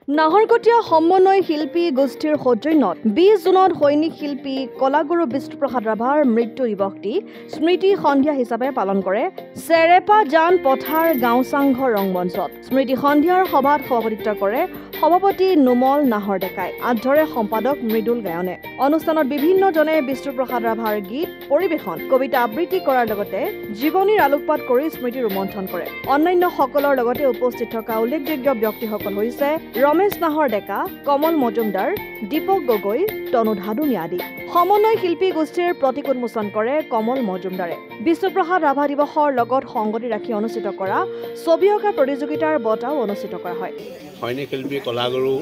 নাহৰকটীয়া সমন্বয় শিল্পী গোষ্ঠীৰ সৌজন্যত 20 জুনত সৈনিক শিল্পী কলাগুৰু বিষ্ণুপ্ৰসাদ ৰাভাৰ মৃত্যু দিৱসটি স্মৃতি সন্ধিয়া হিচাপে পালন কৰে চেৰেপা জান পথাৰ গাঁওচাংঘৰ ৰংমঞ্চত। স্মৃতি সন্ধিয়াৰ সভাত সভাপতিত্ব কৰে সভাপতি নুমল নাহৰ ডেকাই, আধ্যৰে সম্পাদক মৃদুল গায়নে। অনুষ্ঠানত বিভিন্নজনে বিষ্ণুপ্ৰসাদ ৰাভাৰ গীত পৰিৱেশন, কবিতা আবৃত্তি কৰাৰ লগতে জীৱনীৰ আলোকপাত কৰি স্মৃতি ৰোমন্থন কৰে। অন্যান্য সকলৰ লগতে উপস্থিত থকা উল্লেখযোগ্য ব্যক্তিসকল হৈছে ৰমেশ নাহৰ ডেকা, কমল মজুমদাৰ, দীপক গগৈ, তনু ধাদুমি আদি। সমন্বয় শিল্পী গোষ্ঠীৰ প্ৰতীক উন্মোচন কৰে কমল মজুমদাৰে। বিষ্ণুপ্ৰসাদ ৰাভা দিৱসৰ লগত সংগতি ৰাখি অনুষ্ঠিত কৰা ছবি অঁকা প্ৰতিযোগিতাৰ বঁটাও অনুষ্ঠিত কৰা হয়। সৈনিক শিল্পী কলাগুৰু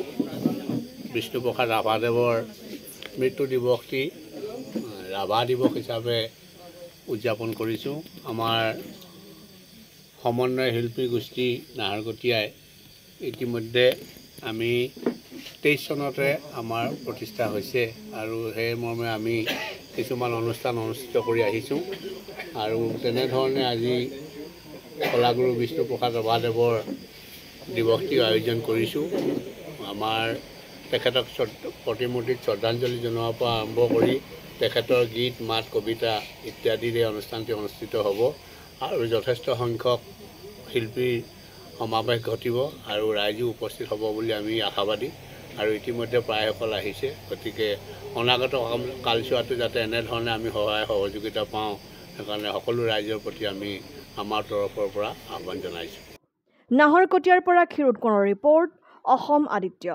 বিষ্ণুপ্ৰসাদ ৰাভাদেৱৰ মৃত্যু দিৱসটি ৰাভা দিৱস হিচাপে উদযাপন কৰিছোঁ। আমাৰ সমন্বয় শিল্পী গোষ্ঠী নাহৰকটীয়াই ইতিমধ্যে আমি 23 চনতে আমাৰ প্ৰতিষ্ঠা হৈছে আৰু সেই মৰ্মে আমি কিছুমান অনুষ্ঠান অনুষ্ঠিত কৰি আহিছোঁ আৰু তেনেধৰণে আজি কলাগুৰু বিষ্ণুপ্ৰসাদ ৰাভাদেৱৰ দিৱসটি আয়োজন কৰিছোঁ। আমাৰ তেখেতক প্ৰতিমূৰ্তিত শ্ৰদ্ধাঞ্জলি জনোৱাৰ পৰা আৰম্ভ কৰি তেখেতৰ গীত মাত কবিতা ইত্যাদিৰে অনুষ্ঠানটি অনুষ্ঠিত হ'ব আৰু যথেষ্ট সংখ্যক শিল্পীৰ সমাৱেশ ঘটিব আৰু ৰাইজো উপস্থিত হ'ব বুলি আমি আশাবাদী আৰু ইতিমধ্যে প্ৰায়সকল আহিছে। গতিকে অনাগত কালচোৱাটো যাতে এনেধৰণে আমি সহায় সহযোগিতা পাওঁ, সেইকাৰণে সকলো ৰাইজৰ প্ৰতি আমি আমাৰ তৰফৰ পৰা আহ্বান জনাইছোঁ। নাহৰকটীয়াৰ পৰা ক্ষীৰোদ কোঁৱৰৰ ৰিপৰ্ট, অসম আদিত্য।